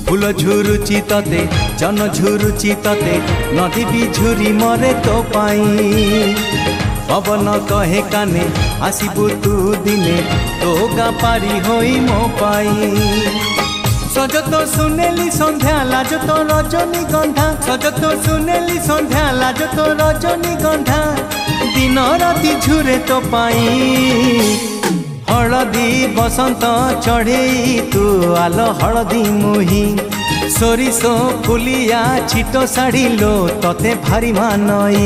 फूल झुरुची तते जन झुरुची तते नदी भी झुरी मरे तो पाई पवन कहे काने आसबू तू दिने तो गा पारी होई मो पाई सज तो सुनेली संध्या लाज तो रजनी गंधा सज तो सुनेली संध्या लाज तो रजनी गंधा दिन राति झुरे तो पाई हलदी बसंत चढ़े तू आल हलदी मुही सोरिसो फुलिया छिटो साड़ी लो तते भारी मानई।